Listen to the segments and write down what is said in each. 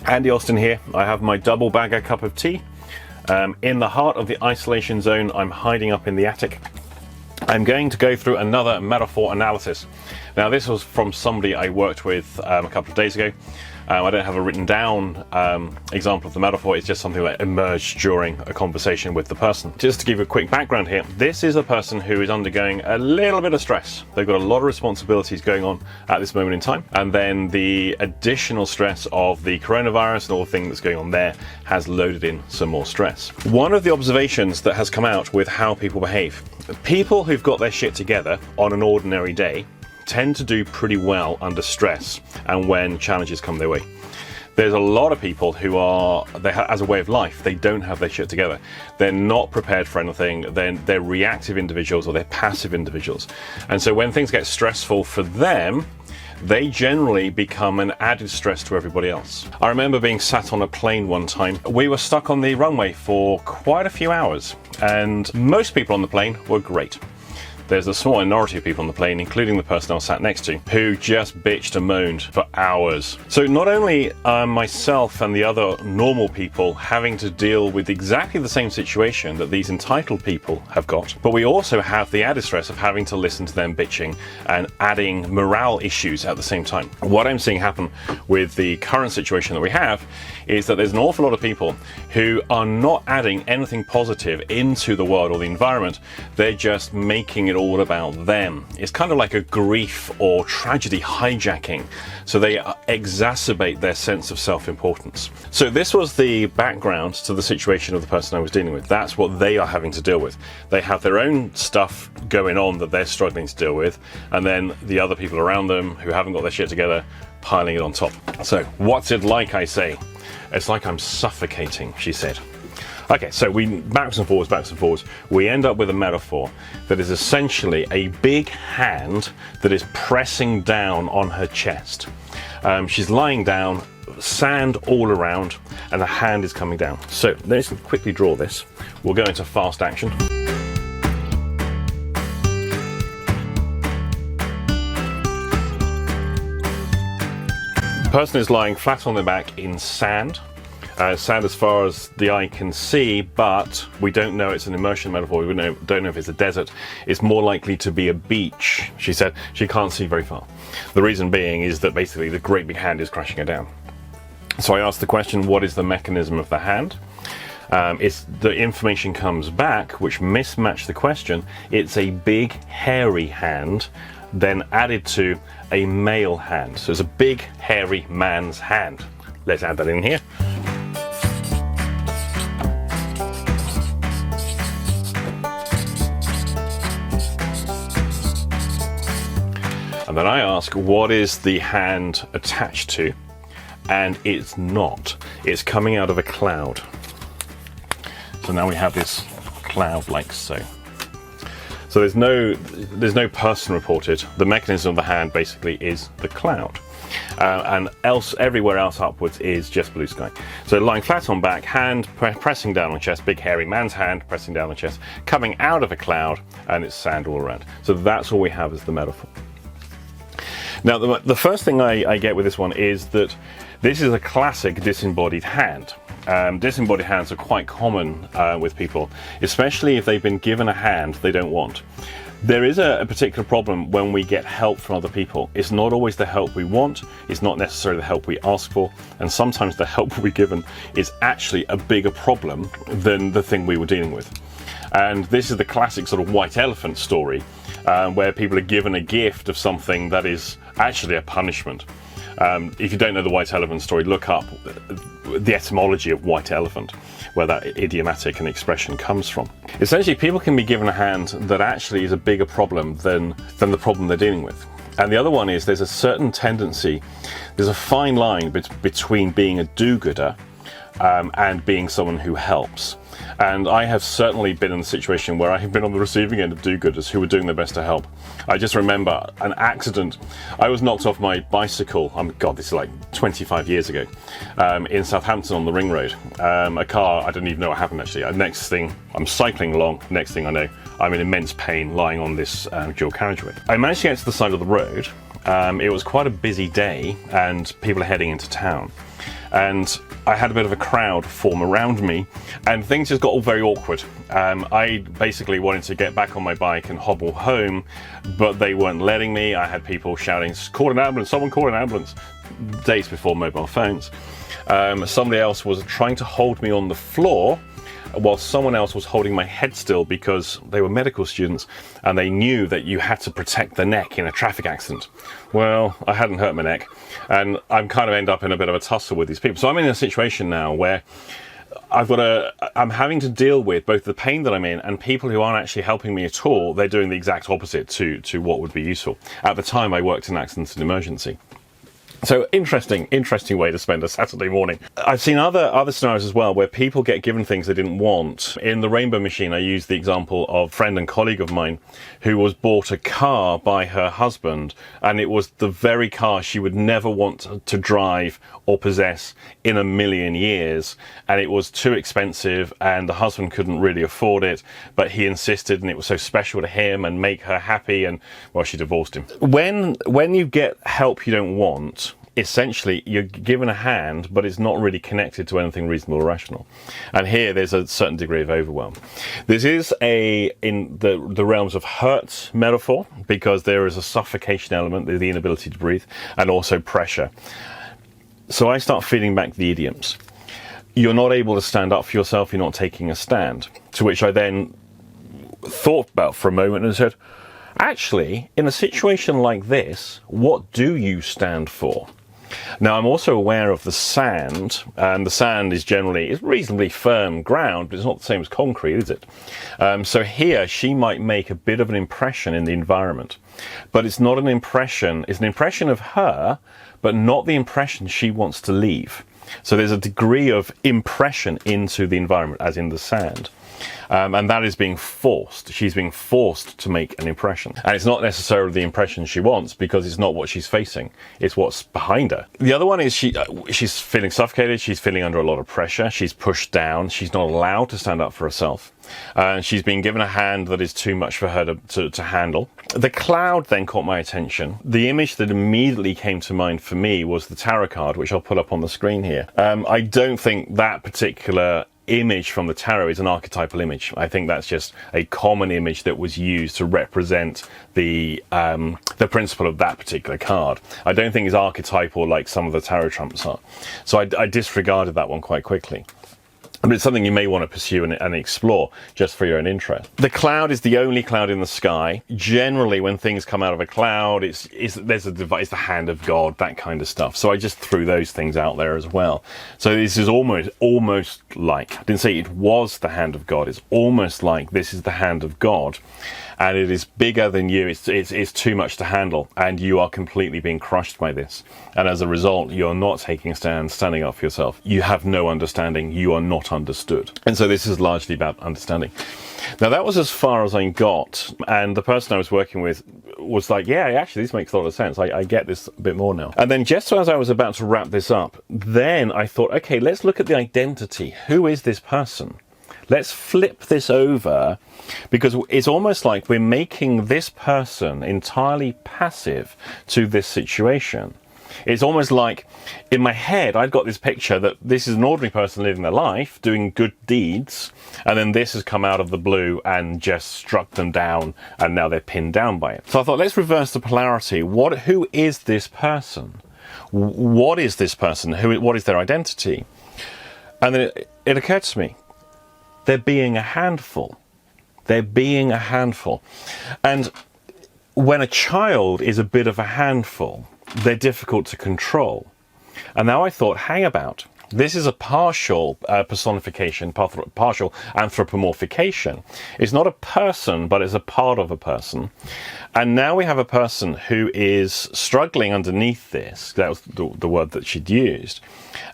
Andy Austin here. I have my double bagger cup of tea. In the heart of the isolation zone, I'm hiding up in the attic. I'm going to go through another metaphor analysis. Now, this was from somebody I worked with a couple of days ago. I don't have a written down example of the metaphor. It's just something that emerged during a conversation with the person. Just to give you a quick background here, this is a person who is undergoing a little bit of stress. They've got a lot of responsibilities going on at this moment in time, and then the additional stress of the coronavirus and all the things that's going on there has loaded in some more stress. One of the observations that has come out with how people behave, people who've got their shit together on an ordinary day tend to do pretty well under stress and when challenges come their way. There's a lot of people who as a way of life, they don't have their shit together. They're not prepared for anything. They're reactive individuals or they're passive individuals. And so when things get stressful for them, they generally become an added stress to everybody else. I remember being sat on a plane one time. We were stuck on the runway for quite a few hours, and most people on the plane were great. There's a small minority of people on the plane, including the person I was sat next to, who just bitched and moaned for hours. So not only are myself and the other normal people having to deal with exactly the same situation that these entitled people have got, but we also have the added stress of having to listen to them bitching and adding morale issues at the same time. What I'm seeing happen with the current situation that we have is that there's an awful lot of people who are not adding anything positive into the world or the environment. They're just making it all about them. It's kind of like a grief or tragedy hijacking, so they exacerbate their sense of self-importance. So this was the background to the situation of the person I was dealing with. That's what they are having to deal with. They have their own stuff going on that they're struggling to deal with, and then the other people around them who haven't got their shit together piling it on top. So what's it like, I say? It's like I'm suffocating, she said. Okay, so we backwards and forwards, we end up with a metaphor that is essentially a big hand that is pressing down on her chest. She's lying down, sand all around, and the hand is coming down. So let's quickly draw this. We'll go into fast action. The person is lying flat on their back in sand. Sand as far as the eye can see, but we don't know it's an immersion metaphor. We don't know if it's a desert. It's more likely to be a beach. She said she can't see very far. The reason being is that basically the great big hand is crashing her down. So I asked the question, what is the mechanism of the hand? It's the information comes back, which mismatched the question. It's a big hairy hand, then added to a male hand. So it's a big hairy man's hand. Let's add that in here. And then I ask, what is the hand attached to? And it's not. It's coming out of a cloud. So now we have this cloud like so. So there's no person reported. The mechanism of the hand basically is the cloud. And everywhere else upwards is just blue sky. So lying flat on back, hand pressing down on chest, big hairy man's hand pressing down on chest, coming out of a cloud, and it's sand all around. So that's all we have as the metaphor. Now, the first thing I get with this one is that this is a classic disembodied hand. Disembodied hands are quite common with people, especially if they've been given a hand they don't want. There is a particular problem when we get help from other people. It's not always the help we want, it's not necessarily the help we ask for, and sometimes the help we're given is actually a bigger problem than the thing we were dealing with. And this is the classic sort of white elephant story, where people are given a gift of something that is actually a punishment. If you don't know the white elephant story, look up the etymology of white elephant, where that idiomatic and expression comes from. Essentially, people can be given a hand that actually is a bigger problem than the problem they're dealing with. And the other one is there's a certain tendency, there's a fine line between being a do-gooder and being someone who helps. And I have certainly been in a situation where I have been on the receiving end of do-gooders who were doing their best to help. I just remember an accident. I was knocked off my bicycle, God, this is like 25 years ago, in Southampton on the Ring Road. A car, I don't even know what happened actually. Next thing, I'm cycling along, next thing I know, I'm in immense pain lying on this dual carriageway. I managed to get to the side of the road, It was quite a busy day and people are heading into town. And I had a bit of a crowd form around me and things just got all very awkward. I basically wanted to get back on my bike and hobble home, but they weren't letting me. I had people shouting, "Call an ambulance, someone call an ambulance," days before mobile phones. Somebody else was trying to hold me on the floor while someone else was holding my head still because they were medical students and they knew that you had to protect the neck in a traffic accident. Well, I hadn't hurt my neck and I'm kind of end up in a bit of a tussle with these people. So I'm in a situation now where I'm having to deal with both the pain that I'm in and people who aren't actually helping me at all. They're doing the exact opposite to what would be useful. At the time I worked in accidents and emergency. So interesting way to spend a Saturday morning. I've seen other scenarios as well where people get given things they didn't want. In the Rainbow Machine, I used the example of a friend and colleague of mine who was bought a car by her husband, and it was the very car she would never want to drive or possess in a million years. And it was too expensive and the husband couldn't really afford it, but he insisted and it was so special to him and make her happy, and well, she divorced him. When you get help you don't want, essentially you're given a hand, but it's not really connected to anything reasonable or rational. And here there's a certain degree of overwhelm. This is in the realms of hurt metaphor, because there is a suffocation element, the inability to breathe, and also pressure. So I start feeding back the idioms. You're not able to stand up for yourself, you're not taking a stand. To which I then thought about for a moment and said, actually, in a situation like this, what do you stand for? Now, I'm also aware of the sand, and the sand is reasonably firm ground, but it's not the same as concrete, is it? So here, she might make a bit of an impression in the environment, but it's not an impression, it's an impression of her, but not the impression she wants to leave. So there's a degree of impression into the environment, as in the sand. And that is being forced. She's being forced to make an impression. And it's not necessarily the impression she wants, because it's not what she's facing. It's what's behind her. The other one is she's feeling suffocated. She's feeling under a lot of pressure. She's pushed down. She's not allowed to stand up for herself. She's been given a hand that is too much for her to handle. The cloud then caught my attention. The image that immediately came to mind for me was the tarot card, which I'll put up on the screen here. I don't think that particular image from the tarot is an archetypal image. I think that's just a common image that was used to represent the principle of that particular card. I don't think it's archetypal like some of the tarot trumps are. So I disregarded that one quite quickly. But it's something you may want to pursue and explore just for your own interest. The cloud is the only cloud in the sky. Generally, when things come out of a cloud, it's the hand of God, that kind of stuff. So I just threw those things out there as well. So this is almost like, I didn't say it was the hand of God. It's almost like this is the hand of God. And it is bigger than you. It's too much to handle, and you are completely being crushed by this. And as a result, you're not taking a stand, standing up for yourself. You have no understanding. You are not understood. And so this is largely about understanding. Now, that was as far as I got. And the person I was working with was like, yeah, actually, this makes a lot of sense. I get this a bit more now. And then just as I was about to wrap this up, then I thought, okay, let's look at the identity. Who is this person? Let's flip this over, because it's almost like we're making this person entirely passive to this situation. It's almost like, in my head, I've got this picture that this is an ordinary person living their life, doing good deeds, and then this has come out of the blue and just struck them down, and now they're pinned down by it. So I thought, let's reverse the polarity. Who is this person? What is this person? What is their identity? And then it occurred to me, they're being a handful. They're being a handful. And when a child is a bit of a handful, they're difficult to control. And now I thought, hang about. This is a partial personification, partial anthropomorphication. It's not a person, but it's a part of a person. And now we have a person who is struggling underneath this. That was the word that she'd used.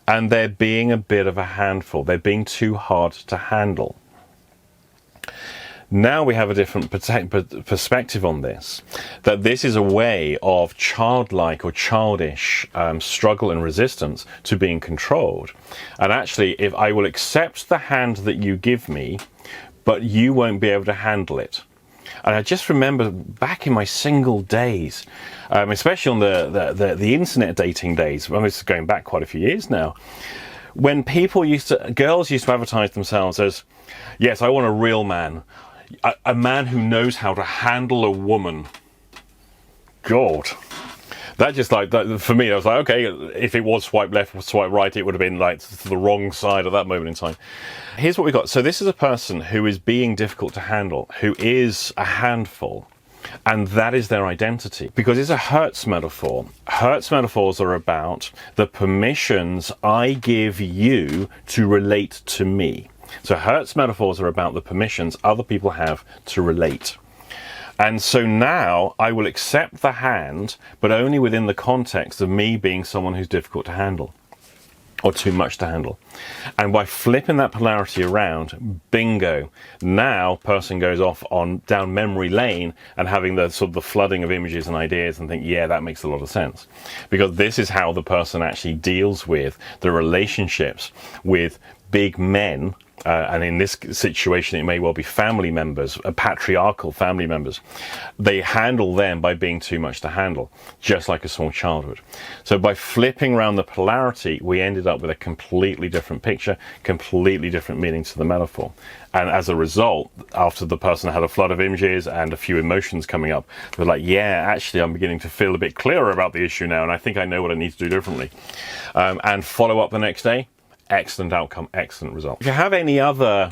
And they're being a bit of a handful. They're being too hard to handle. Now we have a different perspective on this, that this is a way of childlike or childish struggle and resistance to being controlled. And actually, if I will accept the hand that you give me, but you won't be able to handle it. And I just remember back in my single days, especially on the internet dating days, well, this is going back quite a few years now, when girls used to advertise themselves as, yes, I want a real man, a man who knows how to handle a woman. God. That just like, that, for me, I was like, okay, if it was swipe left or swipe right, it would have been like to the wrong side at that moment in time. Here's what we got. So this is a person who is being difficult to handle, who is a handful, and that is their identity. Because it's a Hertz metaphor. Hertz metaphors are about the permissions I give you to relate to me. So Hertz metaphors are about the permissions other people have to relate. And so now I will accept the hand, but only within the context of me being someone who's difficult to handle or too much to handle. And by flipping that polarity around, bingo, now person goes off down memory lane and having the sort of the flooding of images and ideas and think, yeah, that makes a lot of sense. Because this is how the person actually deals with the relationships with big men. And in this situation, it may well be family members, patriarchal family members. They handle them by being too much to handle, just like a small child would. So by flipping around the polarity, we ended up with a completely different picture, completely different meaning to the metaphor. And as a result, after the person had a flood of images and a few emotions coming up, they're like, yeah, actually, I'm beginning to feel a bit clearer about the issue now, and I think I know what I need to do differently. And follow up the next day. Excellent outcome, excellent result. If you have any other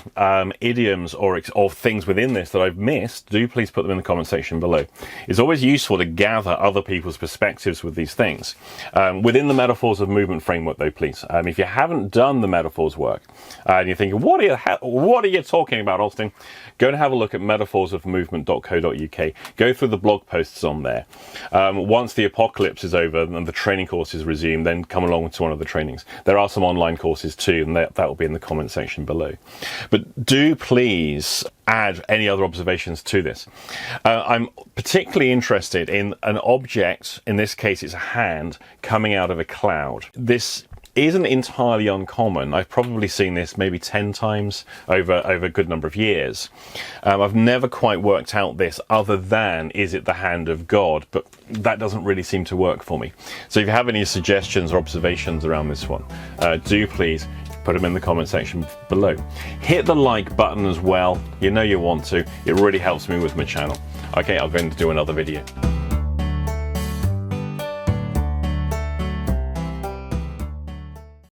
idioms or things within this that I've missed, do please put them in the comment section below. It's always useful to gather other people's perspectives with these things. Within the Metaphors of Movement framework though, please. If you haven't done the metaphors work, and you're thinking, what are you talking about, Austin? Go and have a look at metaphorsofmovement.co.uk. Go through the blog posts on there. Once the apocalypse is over and the training courses resume, then come along to one of the trainings. There are some online courses too, and that will be in the comment section below. But do please add any other observations to this. I'm particularly interested in an object, in this case it's a hand, coming out of a cloud. This isn't entirely uncommon. I've probably seen this maybe 10 times over a good number of years. I've never quite worked out this other than, is it the hand of God? But that doesn't really seem to work for me. So if you have any suggestions or observations around this one, do please put them in the comment section below. Hit the like button as well. You know you want to. It really helps me with my channel. Okay, I'm going to do another video.